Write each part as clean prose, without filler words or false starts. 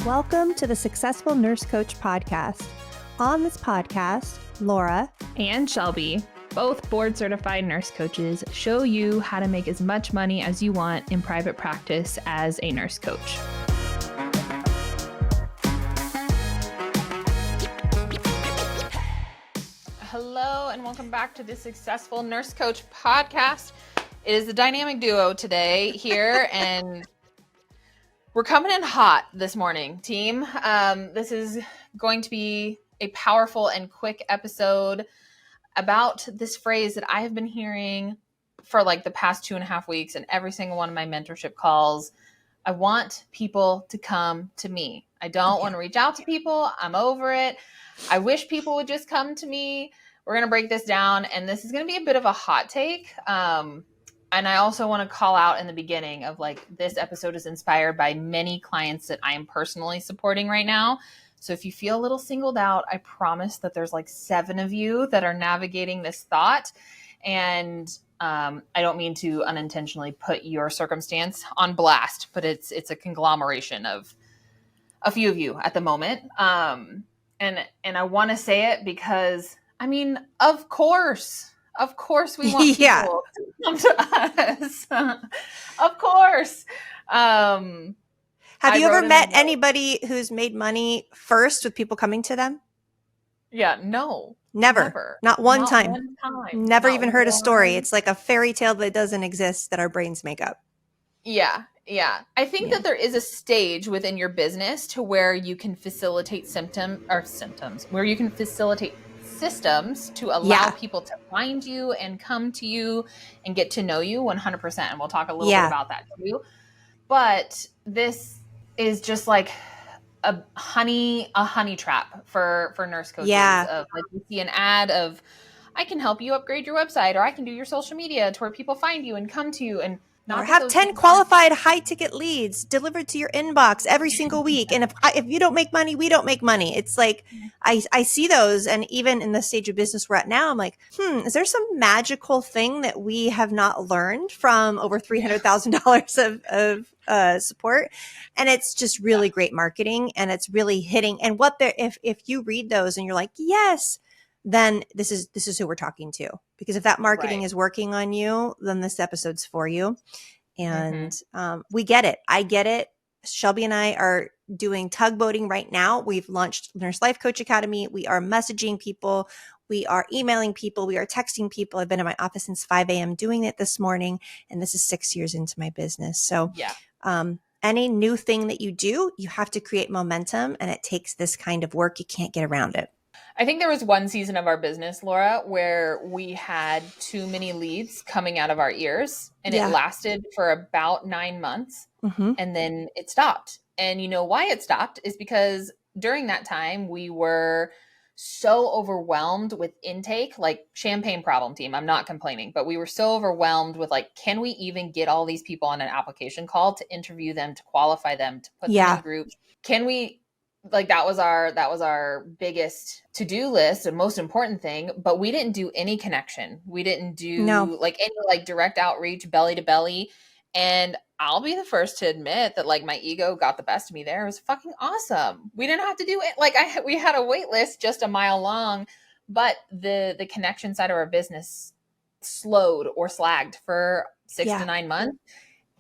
Welcome to the Successful Nurse Coach podcast. On this podcast, Laura and Shelby, both board-certified nurse coaches, show you how to make as much money as you want in private practice as a nurse coach. Hello, and welcome back to the Successful Nurse Coach podcast. It is the dynamic duo today here, and we're coming in hot this morning, team. This is going to be a powerful and quick episode about this phrase that I have been hearing for like the past 2.5 weeks in every single one of my mentorship calls. I want people to come to me. I don't want to reach out to people. I'm over it. I wish people would just come to me. We're going to break this down, and this is going to be a bit of a hot take. And I also want to call out in the beginning of like, this episode is inspired by many clients that I am personally supporting right now. So if you feel a little singled out, I promise that there's like 7 of you that are navigating this thought. And I don't mean to unintentionally put your circumstance on blast, but it's a conglomeration of a few of you at the moment. And I want to say it because, I mean, of course we want people to come to us. Of course. Have you ever met anybody who's made money first with people coming to them? Yeah, no. Never. Not one time. Never Not even heard one. a story. It's like a fairy tale that doesn't exist that our brains make up. Yeah. I think that there is a stage within your business to where you can facilitate where you can facilitate systems to allow people to find you and come to you and get to know you 100%. And we'll talk a little bit about that too. But this is just like a honey trap for nurse coaches. Of like, you see an ad of, I can help you upgrade your website, or I can do your social media to where people find you and come to you, and not or have 10 qualified high-ticket leads delivered to your inbox every single week. And if you don't make money, we don't make money. It's like, I see those. And even in the stage of business we're at now, I'm like, is there some magical thing that we have not learned from over $300,000 of support? And it's just really great marketing, and it's really hitting. And if you read those and you're like, yes, then this is who we're talking to. Because if that marketing is working on you, then this episode's for you. And we get it. I get it. Shelby and I are doing tugboating right now. We've launched Nurse Life Coach Academy. We are messaging people. We are emailing people. We are texting people. I've been in my office since 5 a.m. doing it this morning. And this is 6 years into my business. So any new thing that you do, you have to create momentum, and it takes this kind of work. You can't get around it. I think there was one season of our business, Laura, where we had too many leads coming out of our ears, and it lasted for about 9 months, and then it stopped. And you know why it stopped is because during that time we were so overwhelmed with intake, like champagne problem, team. I'm not complaining, but we were so overwhelmed with like, can we even get all these people on an application call to interview them, to qualify them, to put them in groups? Can we? Like that was our biggest to-do list and most important thing, but we didn't do any connection. We didn't do like any like direct outreach, belly to belly. And I'll be the first to admit that like my ego got the best of me there. It was fucking awesome. We didn't have to do it. Like we had a wait list just a mile long, but the connection side of our business slowed or slagged for 6 to 9 months.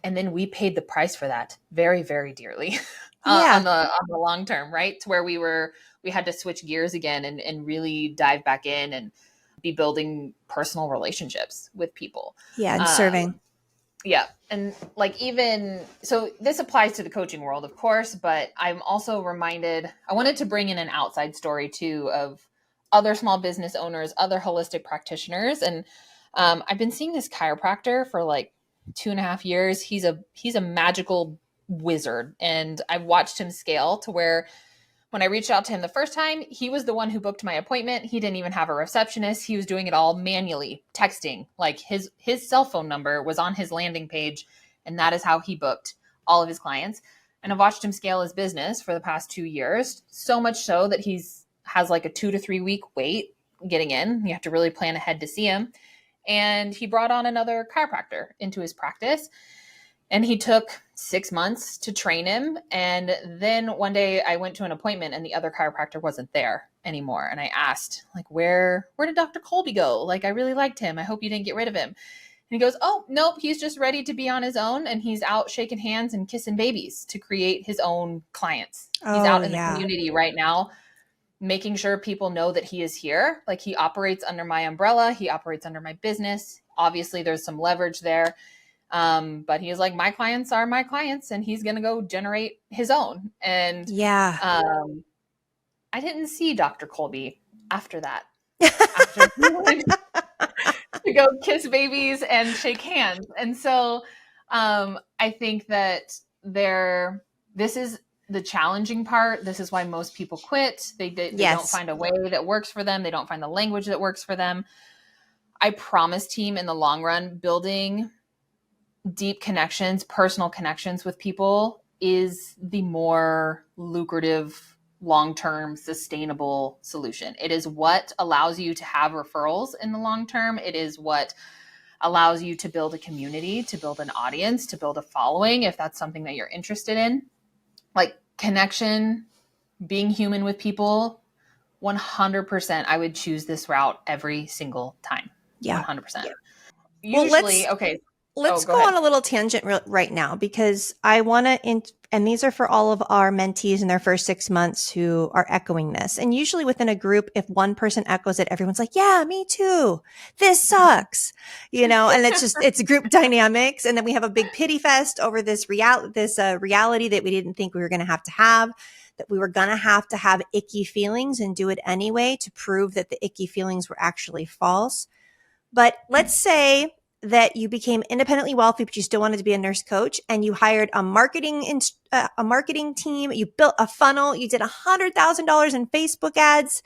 And then we paid the price for that very, very dearly. On the long term, right? To where we had to switch gears again and really dive back in and be building personal relationships with people. Yeah, and serving. Yeah. And like so this applies to the coaching world, of course, but I'm also reminded, I wanted to bring in an outside story too of other small business owners, other holistic practitioners. And I've been seeing this chiropractor for like 2.5 years. He's a magical wizard. And I've watched him scale to where when I reached out to him the first time, he was the one who booked my appointment. He didn't even have a receptionist. He was doing it all manually, texting. Like his cell phone number was on his landing page. And that is how he booked all of his clients. And I've watched him scale his business for the past 2 years. So much so that has like a 2 to 3 week wait getting in. You have to really plan ahead to see him. And he brought on another chiropractor into his practice. And he took 6 months to train him. And then one day I went to an appointment and the other chiropractor wasn't there anymore. And I asked, like, where did Dr. Colby go? Like, I really liked him. I hope you didn't get rid of him. And he goes, oh, nope, he's just ready to be on his own. And he's out shaking hands and kissing babies to create his own clients. He's out in the community right now, making sure people know that he is here. Like, he operates under my umbrella. He operates under my business. Obviously, there's some leverage there. But he is like, my clients are my clients, and he's going to go generate his own. And I didn't see Dr. Colby after that. After to go kiss babies and shake hands. And so I think that this is the challenging part. This is why most people quit. They don't find a way that works for them. They don't find the language that works for them. I promise, team, in the long run, building deep connections, personal connections with people is the more lucrative, long-term, sustainable solution. It is what allows you to have referrals in the long term. It is what allows you to build a community, to build an audience, to build a following, if that's something that you're interested in. Like, connection, being human with people, 100%, I would choose this route every single time. Yeah. 100%. Yeah. Usually, Let's go on a little tangent right now, because I want to, and these are for all of our mentees in their first 6 months who are echoing this. And usually within a group, if one person echoes it, everyone's like, yeah, me too. This sucks, and it's group dynamics. And then we have a big pity fest over this reality that we didn't think we were going to have, that we were going to have icky feelings and do it anyway to prove that the icky feelings were actually false. But let's say that you became independently wealthy, but you still wanted to be a nurse coach, and you hired a marketing team. You built a funnel. You did $100,000 in Facebook ads.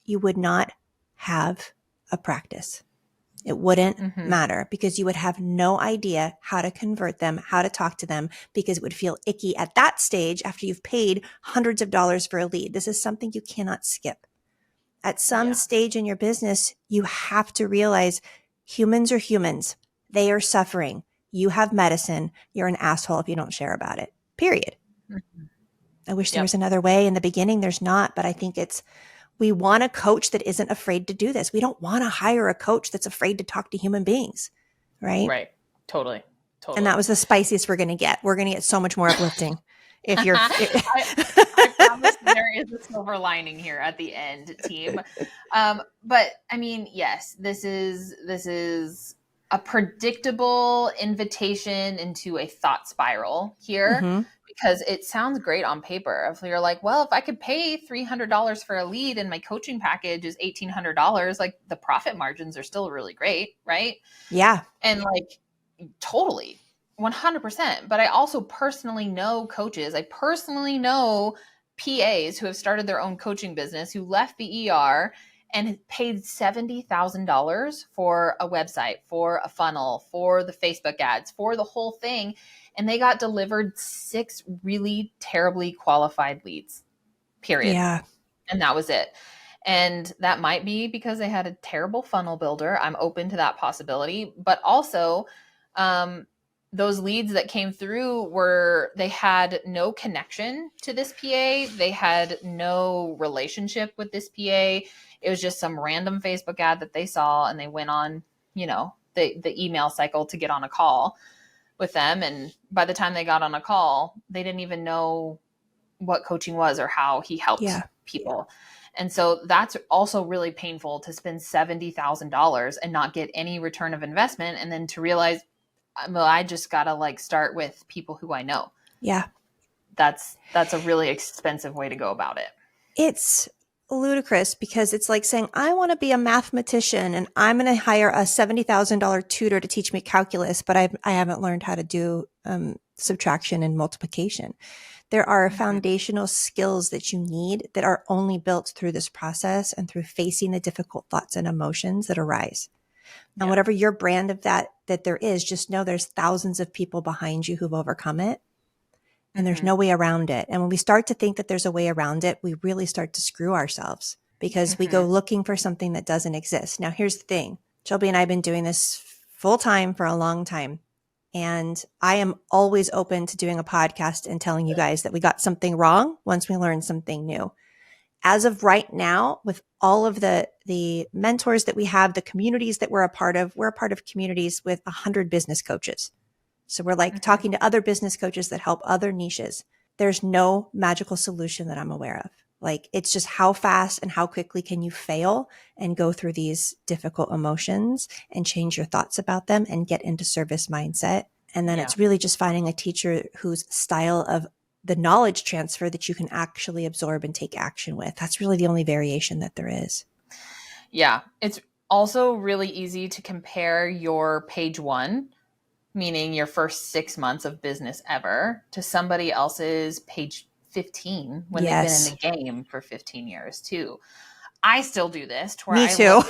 You would not have a practice. It wouldn't matter, because you would have no idea how to convert them, how to talk to them, because it would feel icky at that stage after you've paid hundreds of dollars for a lead. This is something you cannot skip. At some stage in your business, you have to realize humans are humans. They are suffering. You have medicine. You're an asshole if you don't share about it. Period. Mm-hmm. I wish there was another way. In the beginning, there's not, but I think we want a coach that isn't afraid to do this. We don't want to hire a coach that's afraid to talk to human beings. Right? Right. Totally. And that was the spiciest we're going to get. We're going to get so much more uplifting. If you're, I promise there is a silver lining here at the end, team. But I mean, yes, this is a predictable invitation into a thought spiral here, because it sounds great on paper. If you're like, well, if I could pay $300 for a lead and my coaching package is $1,800, like, the profit margins are still really great, right? Yeah. And like, totally. 100%. But I also personally know coaches. I personally know PAs who have started their own coaching business, who left the ER and paid $70,000 for a website, for a funnel, for the Facebook ads, for the whole thing. And they got delivered 6 really terribly qualified leads, period. Yeah. And that was it. And that might be because they had a terrible funnel builder. I'm open to that possibility. But also, those leads that came through they had no connection to this PA. They had no relationship with this PA. It was just some random Facebook ad that they saw, and they went on, the email cycle to get on a call with them. And by the time they got on a call, they didn't even know what coaching was or how he helped people. And so that's also really painful, to spend $70,000 and not get any return of investment. And then to realize, well, I just got to start with people who I know. Yeah. That's a really expensive way to go about it. It's ludicrous, because it's like saying, I want to be a mathematician and I'm going to hire a $70,000 tutor to teach me calculus, but I haven't learned how to do subtraction and multiplication. There are foundational skills that you need that are only built through this process and through facing the difficult thoughts and emotions that arise. And whatever your brand of that there is, just know there's thousands of people behind you who've overcome it, and there's no way around it. And when we start to think that there's a way around it, we really start to screw ourselves, because we go looking for something that doesn't exist. Now, here's the thing. Shelby and I have been doing this full time for a long time. And I am always open to doing a podcast and telling you guys that we got something wrong once we learn something new. As of right now, with all of the mentors that we have, the communities that we're a part of communities with 100 business coaches. So we're like talking to other business coaches that help other niches. There's no magical solution that I'm aware of. Like, it's just how fast and how quickly can you fail and go through these difficult emotions and change your thoughts about them and get into service mindset. And then it's really just finding a teacher whose style of the knowledge transfer that you can actually absorb and take action with. That's really the only variation that there is. Yeah. It's also really easy to compare your page 1, meaning your first 6 months of business ever, to somebody else's page 15 when they've been in the game for 15 years too. I still do this to where Me too.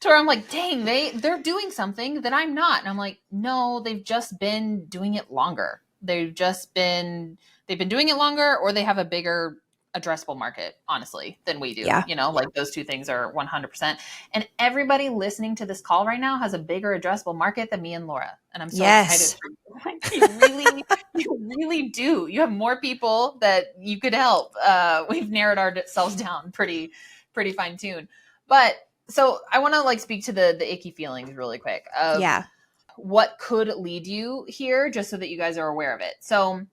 To where I'm like, dang, they're doing something that I'm not. And I'm like, no, they've just been doing it longer. They've been doing it longer, or they have a bigger addressable market, honestly, than we do. Yeah. You know, like those two things are 100%. And everybody listening to this call right now has a bigger addressable market than me and Laura. And I'm so excited for you. Like, you really do. You have more people that you could help. We've narrowed ourselves down pretty fine tuned. But so I want to speak to the icky feelings really quick of what could lead you here, just so that you guys are aware of it. So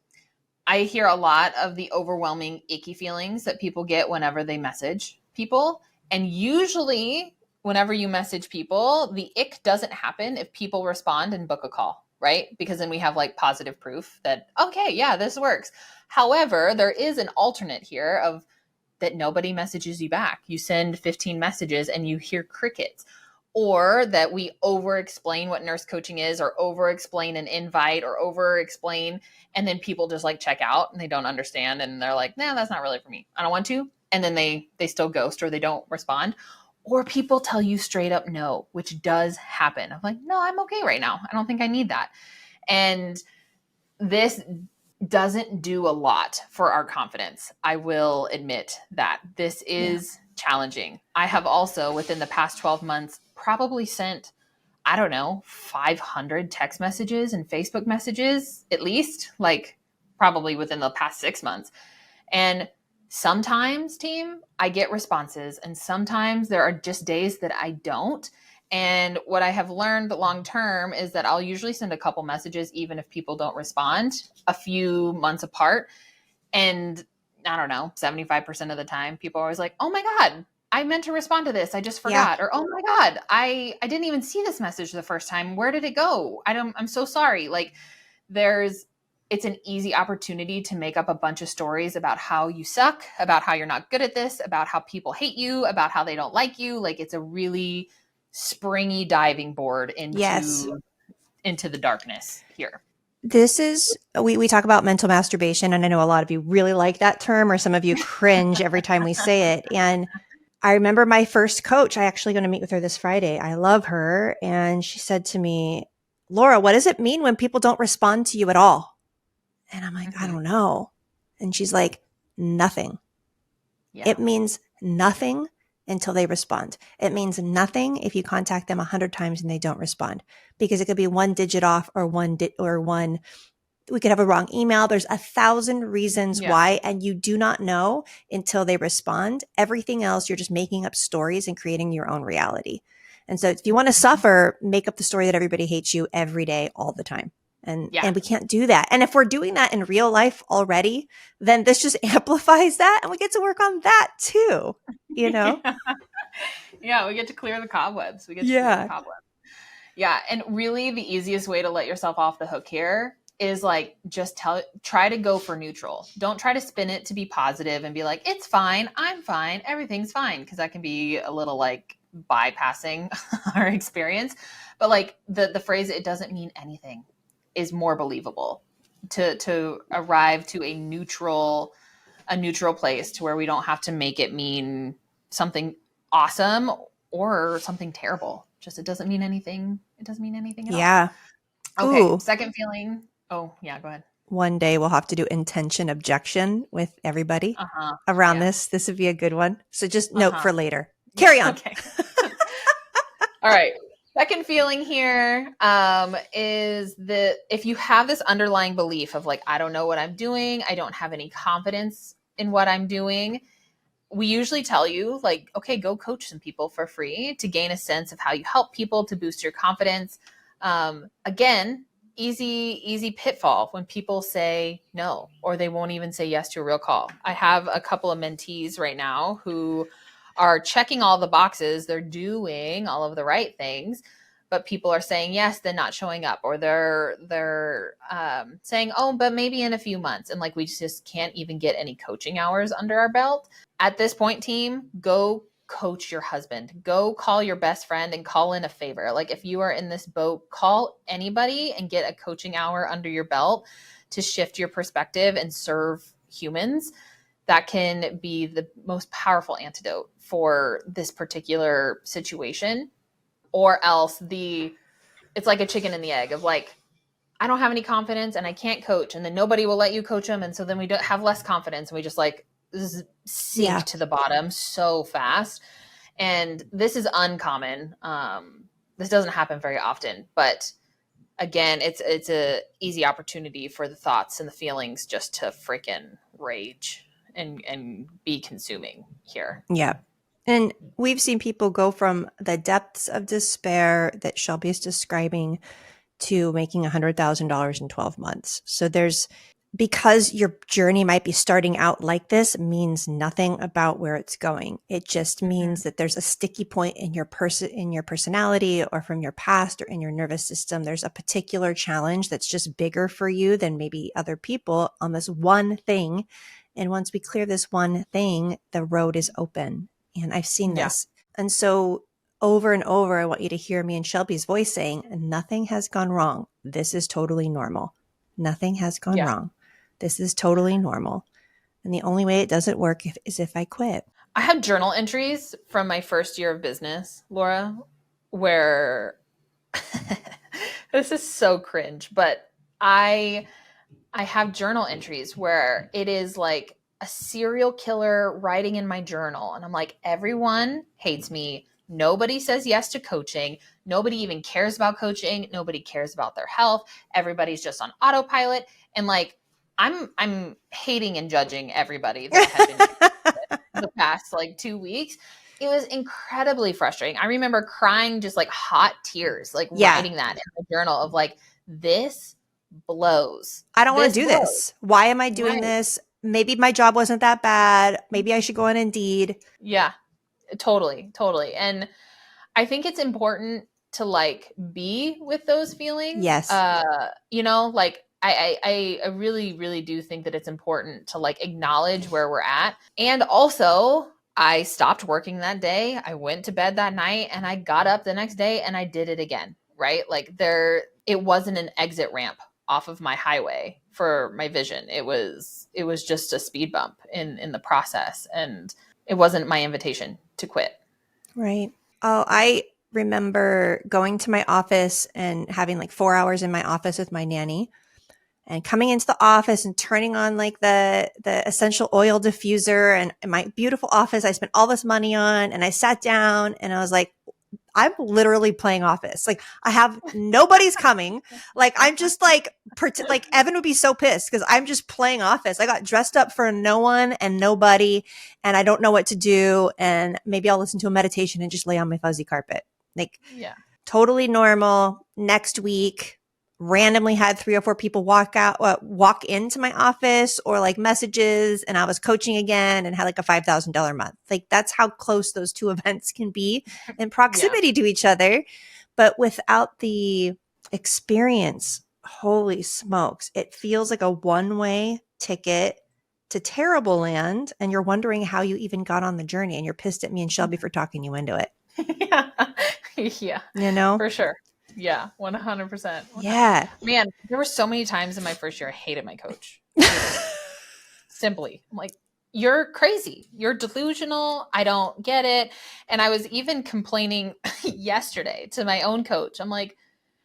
I hear a lot of the overwhelming icky feelings that people get whenever they message people. And usually whenever you message people, the ick doesn't happen if people respond and book a call, right? Because then we have positive proof that, okay, yeah, this works. However, there is an alternate here of that nobody messages you back. You send 15 messages and you hear crickets. Or that we over-explain what nurse coaching is, or over-explain an invite, or over-explain, and then people just check out and they don't understand, and they're like, nah, that's not really for me. I don't want to. And then they still ghost, or they don't respond. Or people tell you straight up no, which does happen. I'm like, no, I'm okay right now. I don't think I need that. And this doesn't do a lot for our confidence. I will admit that this is challenging. I have also, within the past 12 months, probably sent, I don't know, 500 text messages and Facebook messages, at least, probably within the past 6 months. And sometimes, team, I get responses, and sometimes there are just days that I don't. And what I have learned long term is that I'll usually send a couple messages, even if people don't respond, a few months apart. And I don't know, 75% of the time, people are always like, oh my God, I meant to respond to this. I just forgot. Yeah. Or, oh my God, I didn't even see this message the first time. Where did it go? I'm so sorry. It's an easy opportunity to make up a bunch of stories about how you suck, about how you're not good at this, about how people hate you, about how they don't like you. It's a really springy diving board into the darkness here. This is, we talk about mental masturbation, and I know a lot of you really like that term, or some of you cringe every time we say it. And I remember my first coach, I actually going to meet with her this Friday. I love her. And she said to me, Laura, what does it mean when people don't respond to you at all? And I'm like, I don't know. And she's like, nothing. Yeah. It means nothing until they respond. It means nothing if you contact them 100 times and they don't respond, because it could be one digit off, or we could have a wrong email. There's 1,000 reasons why, and you do not know until they respond. Everything else, you're just making up stories and creating your own reality. And so if you want to suffer, make up the story that everybody hates you every day, all the time. And we can't do that. And if we're doing that in real life already, then this just amplifies that, and we get to work on that too, you know? Yeah, we get to clear the cobwebs. Yeah, and really the easiest way to let yourself off the hook here is try to go for neutral. Don't try to spin it to be positive and be like, it's fine, I'm fine, everything's fine, because that can be a little bypassing our experience. But the phrase, it doesn't mean anything, is more believable to arrive to a neutral place to where we don't have to make it mean something awesome or something terrible. Just, it doesn't mean anything. It doesn't mean anything at all. Yeah. Okay. Ooh. Second feeling. Oh yeah, go ahead. One day we'll have to do intention objection with everybody around this. This would be a good one. So just note for later. Carry on. Okay. All right. Second feeling here is that if you have this underlying belief of like, I don't know what I'm doing, I don't have any confidence in what I'm doing, we usually tell you like, okay, go coach some people for free to gain a sense of how you help people to boost your confidence. Again, easy pitfall when people say no, or they won't even say yes to a real call. I have a couple of mentees right now who are checking all the boxes. They're doing all of the right things, but people are saying yes, then not showing up, or they're saying, oh, but maybe in a few months. And like, we just can't even get any coaching hours under our belt. At this point, team, go coach your husband. Go call your best friend and call in a favor. Like, if you are in this boat, call anybody and get a coaching hour under your belt to shift your perspective and serve humans. That can be the most powerful antidote for this particular situation. Or else it's like a chicken and the egg of like, I don't have any confidence and I can't coach, and then nobody will let you coach them, and so then we don't have less confidence and we just like sink to the bottom so fast. And this is uncommon. This doesn't happen very often, but again, it's a easy opportunity for the thoughts and the feelings just to freaking rage and be consuming here. Yeah. And we've seen people go from the depths of despair that Shelby is describing to making $100,000 in 12 months. So because your journey might be starting out like this means nothing about where it's going. It just means that there's a sticky point in your personality, or from your past, or in your nervous system. There's a particular challenge that's just bigger for you than maybe other people on this one thing. And once we clear this one thing, the road is open. And I've seen this. And so over and over, I want you to hear me and Shelby's voice saying, nothing has gone wrong. This is totally normal. Nothing has gone wrong. This is totally normal. And the only way it doesn't work is if I quit. I have journal entries from my first year of business, Laura, where this is so cringe, but I have journal entries where it is like a serial killer writing in my journal. And I'm like, everyone hates me. Nobody says yes to coaching. Nobody even cares about coaching. Nobody cares about their health. Everybody's just on autopilot. And like, I'm hating and judging everybody that has been the past like 2 weeks. It was incredibly frustrating. I remember crying just like hot tears, like writing that in the journal of like, this blows. I don't want to do this. Why am I doing this? Maybe my job wasn't that bad. Maybe I should go on Indeed. Yeah, totally. And I think it's important to like be with those feelings. Yes. Like I really, really do think that it's important to like acknowledge where we're at. And also, I stopped working that day. I went to bed that night and I got up the next day and I did it again, right? Like it wasn't an exit ramp off of my highway for my vision. It was just a speed bump in the process, and it wasn't my invitation to quit. Right. Oh, I remember going to my office and having like 4 hours in my office with my nanny, and coming into the office and turning on like the essential oil diffuser, and in my beautiful office I spent all this money on, and I sat down and I was like, I'm literally playing Office. Like, I have nobody's coming. Like, I'm just like Evan would be so pissed because I'm just playing Office. I got dressed up for no one and nobody, and I don't know what to do. And maybe I'll listen to a meditation and just lay on my fuzzy carpet. Like, totally normal. Next week, randomly had 3 or 4 people walk into my office, or like messages, and I was coaching again and had like a $5,000 month. Like, that's how close those two events can be in proximity to each other. But without the experience, holy smokes, it feels like a one-way ticket to terrible land. And you're wondering how you even got on the journey, and you're pissed at me and Shelby for talking you into it. Yeah. You know? For sure. Yeah, 100%. Yeah. Man, there were so many times in my first year I hated my coach. Simply. I'm like, you're crazy. You're delusional. I don't get it. And I was even complaining yesterday to my own coach. I'm like,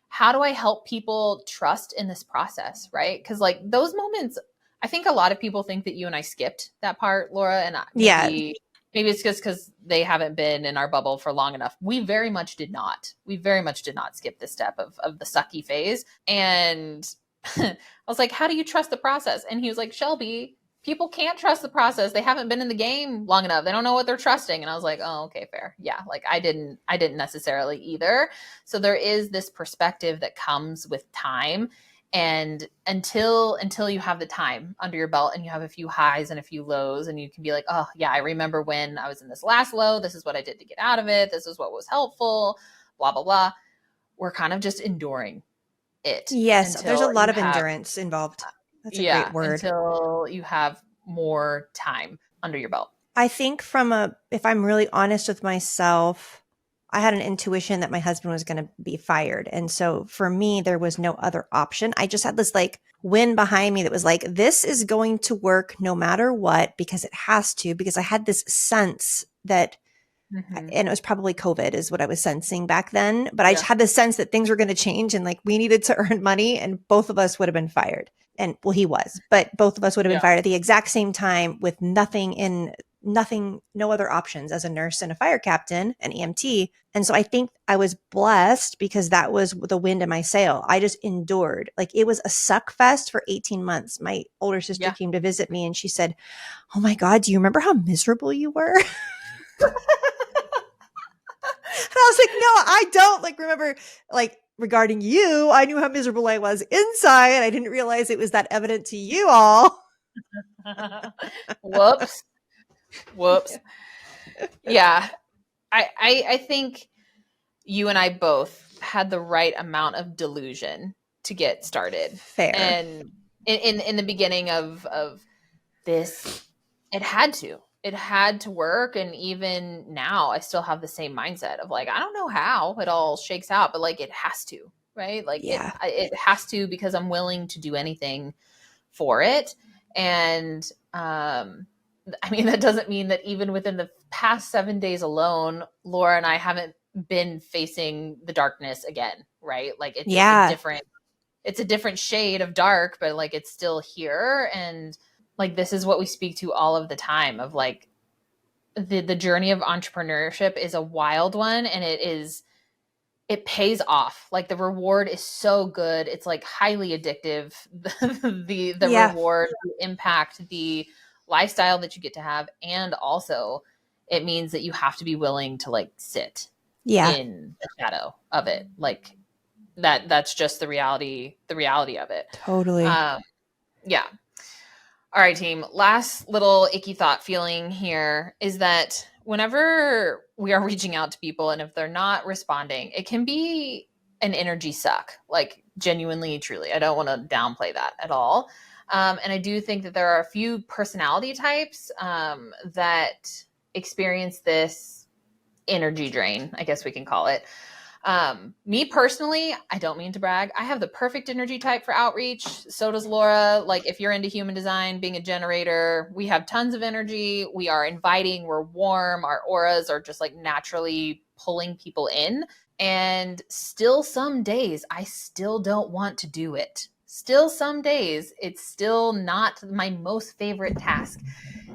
how do I help people trust in this process, right? Because like those moments, I think a lot of people think that you and I skipped that part, Laura, and maybe maybe it's just because they haven't been in our bubble for long enough. We very much did not. We very much did not skip this step of the sucky phase. And I was like, how do you trust the process? And he was like, Shelby, people can't trust the process. They haven't been in the game long enough. They don't know what they're trusting. And I was like, oh, okay, fair. Yeah. Like I didn't necessarily either. So there is this perspective that comes with time. And until you have the time under your belt and you have a few highs and a few lows, and you can be like, oh yeah, I remember when I was in this last low, this is what I did to get out of it, this is what was helpful, blah blah blah. We're kind of just enduring it. Yes, there's a Until lot you of have, endurance involved. That's a yeah, great word. until you have more time under your belt. I think if I'm really honest with myself, I had an intuition that my husband was going to be fired. And so for me, there was no other option. I just had this like wind behind me that was like, this is going to work no matter what, because it has to, because I had this sense that, and it was probably COVID is what I was sensing back then, but I just had this sense that things were going to change and like we needed to earn money and both of us would have been fired. And well, he was, but both of us would have been fired at the exact same time with no other options as a nurse and a fire captain, an EMT. And so I think I was blessed because that was the wind in my sail. I just endured. Like it was a suck fest for 18 months. My older sister came to visit me and she said, oh my God, do you remember how miserable you were? And I was like, no, I don't like remember like regarding you. I knew how miserable I was inside. I didn't realize it was that evident to you all. Whoops. Yeah. I think you and I both had the right amount of delusion to get started. Fair. And in the beginning of this, it had to work. And even now I still have the same mindset of like, I don't know how it all shakes out, but like it has to, right? Like it has to, because I'm willing to do anything for it. And, I mean, that doesn't mean that even within the past 7 days alone, Laura and I haven't been facing the darkness again, right? Like it's a different shade of dark, but like it's still here. And like this is what we speak to all of the time of like the journey of entrepreneurship is a wild one, and it pays off. Like the reward is so good. It's like highly addictive. The reward, the impact, the lifestyle that you get to have. And also it means that you have to be willing to like sit in the shadow of it. Like that's just the reality of it. Totally. Yeah. All right, team. Last little icky thought feeling here is that whenever we are reaching out to people and if they're not responding, it can be an energy suck, like genuinely, truly. I don't want to downplay that at all. And I do think that there are a few personality types that experience this energy drain, I guess we can call it. Me personally, I don't mean to brag, I have the perfect energy type for outreach. So does Laura. Like if you're into human design, being a generator, we have tons of energy. We are inviting, we're warm. Our auras are just like naturally pulling people in. And still some days, I still don't want to do it. Still some days, it's still not my most favorite task.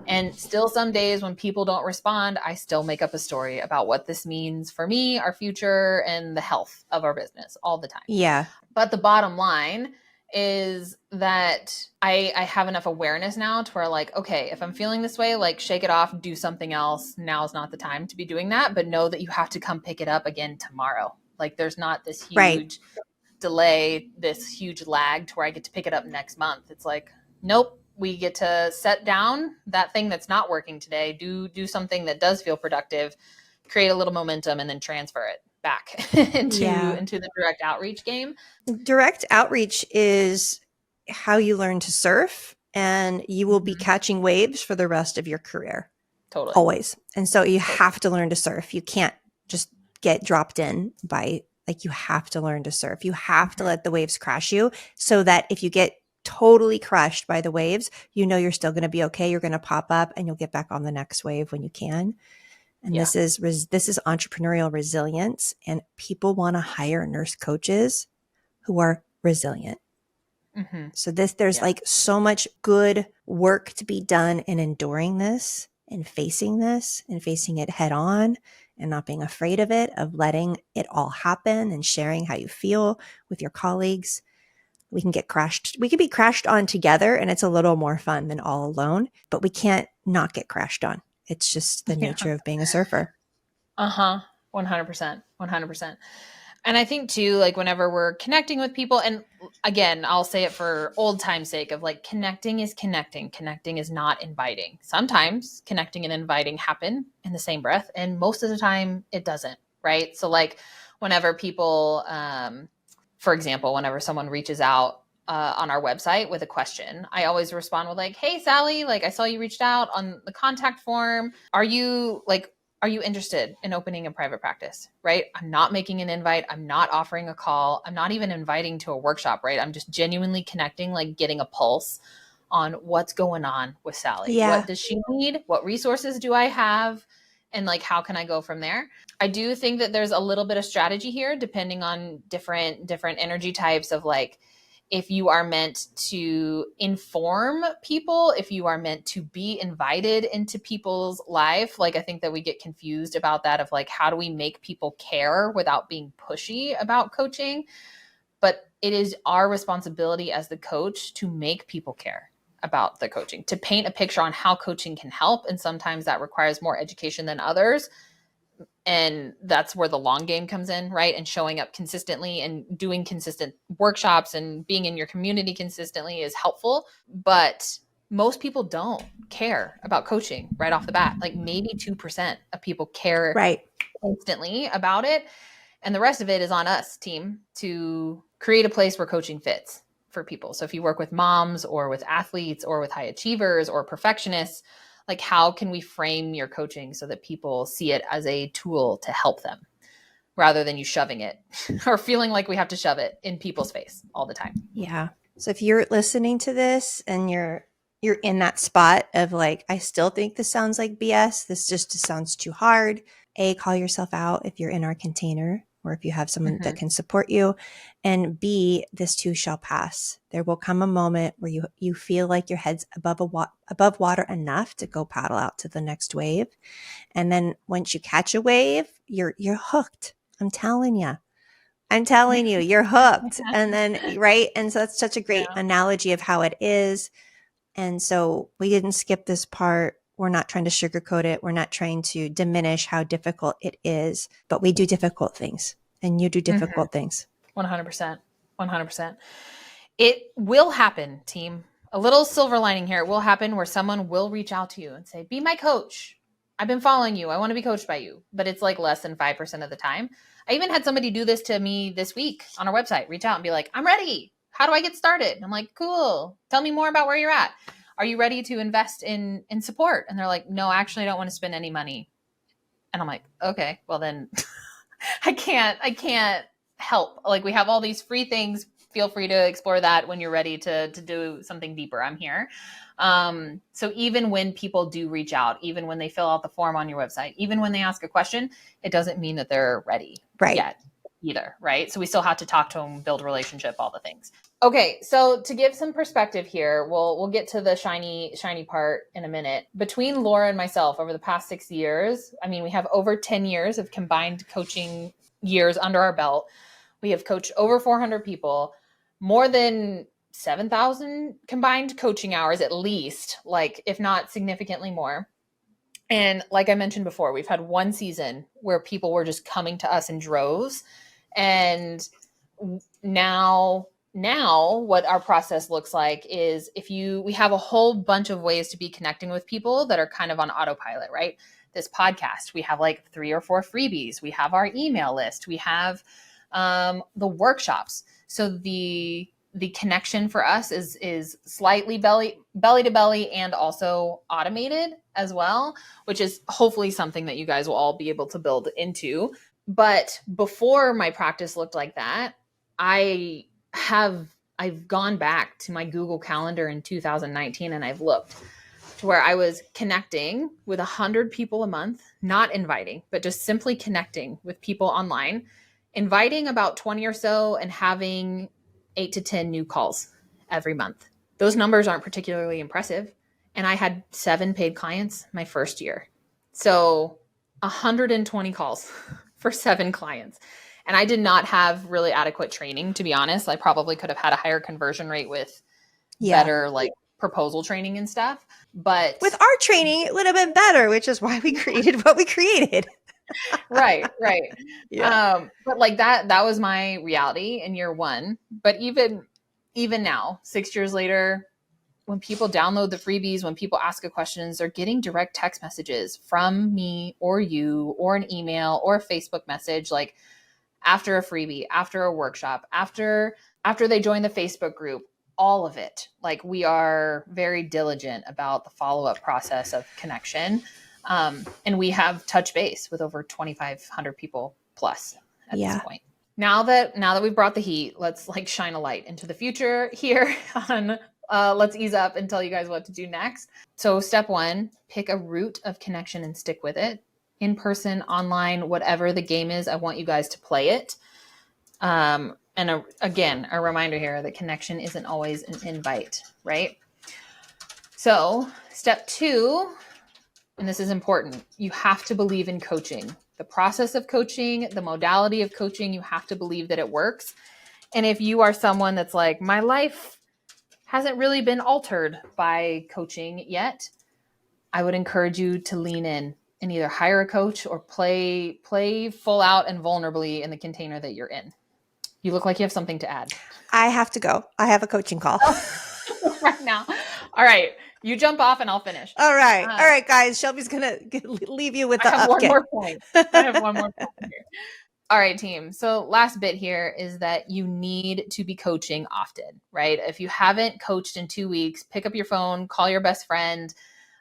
And still some days when people don't respond, I still make up a story about what this means for me, our future, and the health of our business all the time. Yeah. But the bottom line is that I have enough awareness now to where like, okay, if I'm feeling this way, like shake it off, do something else. Now's not the time to be doing that, but know that you have to come pick it up again tomorrow. Like there's not this huge delay, this huge lag to where I get to pick it up next month. It's like, nope. We get to set down that thing that's not working today, do something that does feel productive, create a little momentum, and then transfer it back into the direct outreach game. Direct outreach is how you learn to surf, and you will be catching waves for the rest of your career. Totally. Always. And so you have to learn to surf. You can't just get dropped in by, like, you have to learn to surf. You have to let the waves crash you so that if you get totally crushed by the waves, you know you're still going to be okay. You're going to pop up and you'll get back on the next wave when you can. And this is entrepreneurial resilience, and people want to hire nurse coaches who are resilient. So there's like so much good work to be done in enduring this and facing this and facing it head on and not being afraid of it, of letting it all happen and sharing how you feel with your colleagues. We can be crashed on together, and it's a little more fun than all alone, but we can't not get crashed on. It's just the Yeah. nature of being a surfer. 100%. 100%. And I think too, like whenever we're connecting with people, and again, I'll say it for old time's sake of like connecting is connecting. Connecting is not inviting. Sometimes connecting and inviting happen in the same breath. And most of the time it doesn't. Right. So like whenever people, for example, whenever someone reaches out on our website with a question, I always respond with like, hey, Sally, like I saw you reached out on the contact form. Are you interested in opening a private practice? Right? I'm not making an invite. I'm not offering a call. I'm not even inviting to a workshop, right? I'm just genuinely connecting, like getting a pulse on what's going on with Sally. Yeah. What does she need? What resources do I have? And like, how can I go from there? I do think that there's a little bit of strategy here, depending on different energy types of like, if you are meant to inform people, if you are meant to be invited into people's life, like I think that we get confused about that of like, how do we make people care without being pushy about coaching? But it is our responsibility as the coach to make people care about the coaching, to paint a picture on how coaching can help. And sometimes that requires more education than others. And that's where the long game comes in, right? And showing up consistently and doing consistent workshops and being in your community consistently is helpful. But most people don't care about coaching right off the bat. Like maybe 2% of people care Right. instantly about it. And the rest of it is on us, team, to create a place where coaching fits for people. So if you work with moms or with athletes or with high achievers or perfectionists, like how can we frame your coaching so that people see it as a tool to help them rather than you shoving it or feeling like we have to shove it in people's face all the time? Yeah. So if you're listening to this and you're in that spot of like, I still think this sounds like BS. This just sounds too hard. A, call yourself out if you're in our container or if you have someone that can support you. And B, this too shall pass. There will come a moment where you feel like your head's above water enough to go paddle out to the next wave. And then once you catch a wave, you're hooked. I'm telling you, you're hooked. And then, right. And so that's such a great analogy of how it is. And so we didn't skip this part. We're not trying to sugarcoat it. We're not trying to diminish how difficult it is, but we do difficult things and you do difficult things. 100%. 100%. It will happen, team. A little silver lining here. It will happen where someone will reach out to you and say, be my coach. I've been following you. I want to be coached by you. But it's like less than 5% of the time. I even had somebody do this to me this week on our website, reach out and be like, I'm ready. How do I get started? And I'm like, cool. Tell me more about where you're at. Are you ready to invest in support? And they're like, no, actually, I don't want to spend any money. And I'm like, okay, well then I can't help. Like we have all these free things. Feel free to explore that when you're ready to do something deeper. I'm here. So even when people do reach out, even when they fill out the form on your website, even when they ask a question, it doesn't mean that they're ready yet either, right? So we still have to talk to them, build a relationship, all the things. Okay, so to give some perspective here, we'll get to the shiny part in a minute. Between Laura and myself over the past 6 years, I mean, we have over 10 years of combined coaching years under our belt. We have coached over 400 people, more than 7,000 combined coaching hours at least, like if not significantly more. And like I mentioned before, we've had one season where people were just coming to us in droves. And now what our process looks like is we have a whole bunch of ways to be connecting with people that are kind of on autopilot, right? This podcast, we have like 3 or 4 freebies. We have our email list. We have the workshops. So the connection for us is slightly belly to belly and also automated as well, which is hopefully something that you guys will all be able to build into. But before my practice looked like that, I've gone back to my Google Calendar in 2019 and I've looked to where I was connecting with 100 people a month, not inviting, but just simply connecting with people online, inviting about 20 or so and having 8 to 10 new calls every month. Those numbers aren't particularly impressive. and I had 7 paid clients my first year. So 120 calls for 7 clients. And I did not have really adequate training, to be honest. I probably could have had a higher conversion rate with better like proposal training and stuff. But with our training, it would have been better, which is why we created what we created. right. Yeah. But like that was my reality in year 1. But even now, 6 years later, when people download the freebies, when people ask a questions, they're getting direct text messages from me or you, or an email or a Facebook message, like after a freebie, after a workshop, after they join the Facebook group, all of it. Like, we are very diligent about the follow-up process of connection. And we have touch base with over 2,500 people plus at this point. Now that we've brought the heat, let's like shine a light into the future here on let's ease up and tell you guys what to do next. So step 1, pick a route of connection and stick with it. In person, online, whatever the game is, I want you guys to play it. And again, a reminder here that connection isn't always an invite, right? So step 2, and this is important, you have to believe in coaching. The process of coaching, the modality of coaching, you have to believe that it works. And if you are someone that's like, my life hasn't really been altered by coaching yet, I would encourage you to lean in and either hire a coach or play full out and vulnerably in the container that you're in. You look like you have something to add. I have to go. I have a coaching call right now. All right. You jump off and I'll finish. All right, guys. Shelby's going to leave you with the I have upkick. one more point. I have one more point here. All right, team. So last bit here is that you need to be coaching often, right? If you haven't coached in 2 weeks, pick up your phone, call your best friend,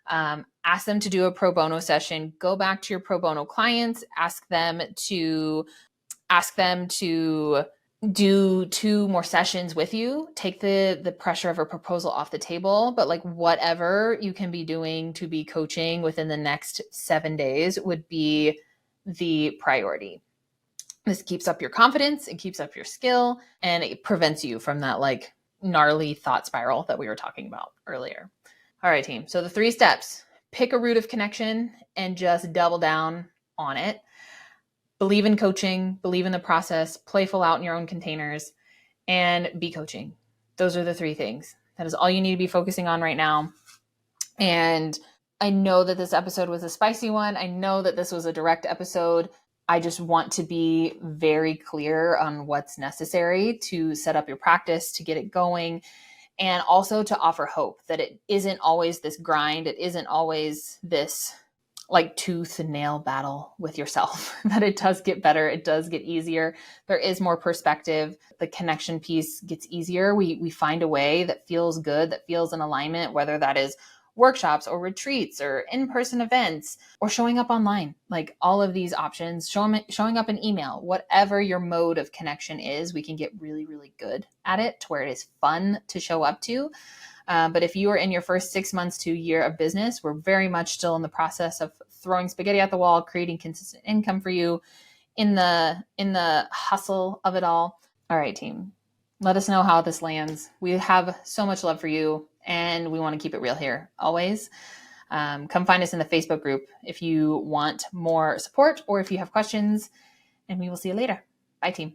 ask them to do a pro bono session, go back to your pro bono clients, ask them to do 2 more sessions with you, take the pressure of a proposal off the table. But like, whatever you can be doing to be coaching within the next 7 days would be the priority. This keeps up your confidence, it keeps up your skill, and it prevents you from that like gnarly thought spiral that we were talking about earlier. All right, team. So the 3 steps: pick a route of connection and just double down on it. Believe in coaching, believe in the process, playful out in your own containers, and be coaching. Those are the 3 things. That is all you need to be focusing on right now. And I know that this episode was a spicy one. I know that this was a direct episode. I just want to be very clear on what's necessary to set up your practice, to get it going, and also to offer hope that it isn't always this grind. It isn't always this like tooth and nail battle with yourself, that it does get better. It does get easier. There is more perspective. The connection piece gets easier. We find a way that feels good, that feels in alignment, whether that is workshops or retreats or in-person events or showing up online. Like, all of these options, showing up in email, whatever your mode of connection is, we can get really, really good at it to where it is fun to show up to. But if you are in your first 6 months to a year of business, we're very much still in the process of throwing spaghetti at the wall, creating consistent income for you in the hustle of it all. All right, team, let us know how this lands. We have so much love for you, and we want to keep it real here always. Come find us in the Facebook group if you want more support or if you have questions, and we will see you later. Bye, team.